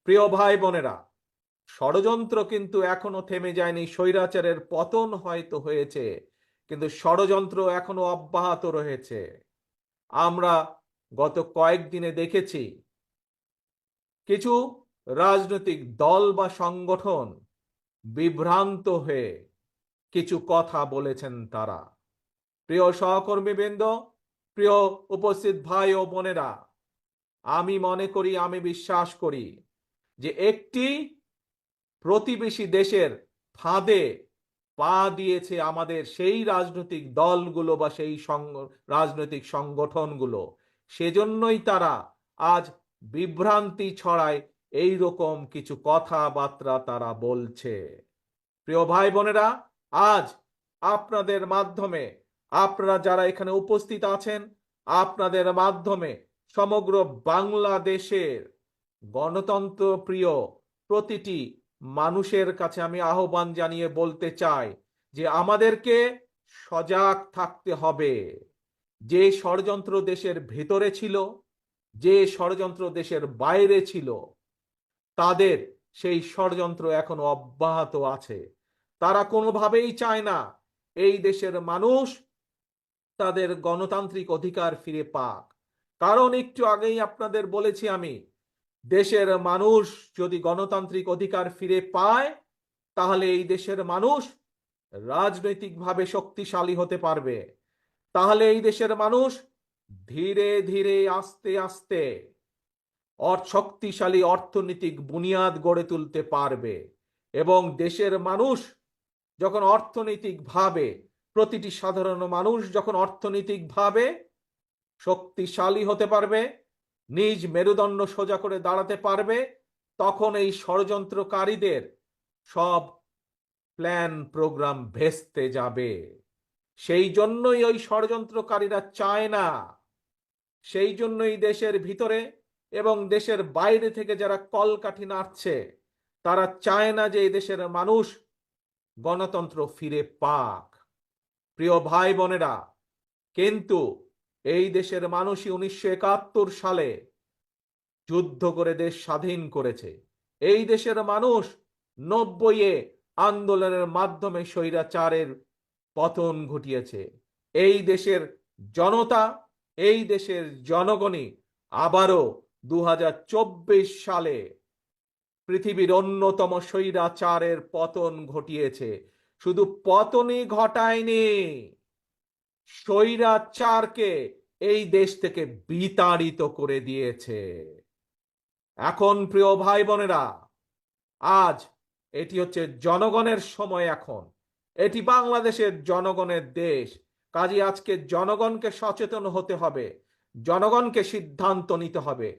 প্রিয় ভাই বোনেরা, ষড়যন্ত্র কিন্তু এখনো থেমে যায়নি। স্বৈরাচারের পতন হয়তো হয়েছে, কিন্তু ষড়যন্ত্র এখনো অব্যাহত রয়েছে। আমরা গত কয়েকদিনে দেখেছি কিছু রাজনৈতিক দল বা সংগঠন বিভ্রান্ত হয়ে কিছু কথা বলেছেন তারা। প্রিয় সহকর্মীবৃন্দ, প্রিয় উপস্থিত ভাই ও বোনেরা, আমি মনে করি, আমি বিশ্বাস করি যে একটি প্রতিবেশী দেশের ফাঁদে পা দিয়েছে আমাদের সেই রাজনৈতিক দলগুলো বা সেই রাজনৈতিক সংগঠনগুলো। সেজন্যই তারা আজ বিভ্রান্তি ছড়ায়, এই রকম কিছু কথাবার্তা তারা বলছে। প্রিয় ভাই বোনেরা, আজ আপনাদের মাধ্যমে, আপনারা যারা এখানে উপস্থিত আছেন, আপনাদের মাধ্যমে সমগ্র বাংলাদেশের গণতন্ত্র প্রিয় প্রতিটি মানুষের কাছে আমি আহ্বান জানিয়ে বলতে চাই যে আমাদেরকে সজাগ থাকতে হবে। যে ষড়যন্ত্র দেশের ভেতরে ছিল, যে ষড়যন্ত্র দেশের বাইরে ছিল, তাদের সেই ষড়যন্ত্র এখনো অব্যাহত আছে। তারা কোনোভাবেই চায় না এই দেশের মানুষ তাদের গণতান্ত্রিক অধিকার ফিরে পাক। কারণ একটু আগেই আপনাদের বলেছি আমি, দেশের মানুষ যদি গণতান্ত্রিক অধিকার ফিরে পায়, তাহলে এই দেশের মানুষ রাজনৈতিকভাবে শক্তিশালী হতে পারবে। তাহলে এই দেশের মানুষ ধীরে ধীরে আস্তে আস্তে শক্তিশালী অর্থনৈতিক বুনিয়াদ গড়ে তুলতে পারবে। এবং দেশের মানুষ যখন অর্থনৈতিকভাবে, প্রতিটি সাধারণ মানুষ যখন অর্থনৈতিকভাবে শক্তিশালী হতে পারবে, নিজ মেরুদণ্ড সোজা করে দাঁড়াতে পারবে, তখন এই ষড়যন্ত্রকারীদের সব প্ল্যান প্রোগ্রাম ভেস্তে যাবে। সেই জন্যই ওই ষড়যন্ত্রকারীরা চায় না, সেই জন্যই দেশের ভিতরে এবং দেশের বাইরে থেকে যারা কলকাঠি নাড়ছে, তারা চায় না যে এই দেশের মানুষ গণতন্ত্র ফিরে পাক। প্রিয় ভাই বোনেরা, কিন্তু এই দেশের মানুষই 1971 সালে যুদ্ধ করে দেশ স্বাধীন করেছে। এই দেশের মানুষ 90-এ আন্দোলনের মাধ্যমে স্বৈরাচারের পতন ঘটিয়েছে। এই দেশের জনতা, এই দেশের জনগণই আবারও 2024 সালে পৃথিবীর অন্যতম স্বৈরাচারের পতন ঘটিয়েছে। শুধু পতনই ঘটায়নি, স্বৈরাচারকে এই দেশ থেকে বিতাড়িত করে দিয়েছে। এখন প্রিয় ভাই বোনেরা, আজ এটি হচ্ছে জনগণের সময়। এখন এটি বাংলাদেশের জনগণের দেশ। কাজে আজকে জনগণকে সচেতন হতে হবে, জনগণকে সিদ্ধান্ত নিতে হবে।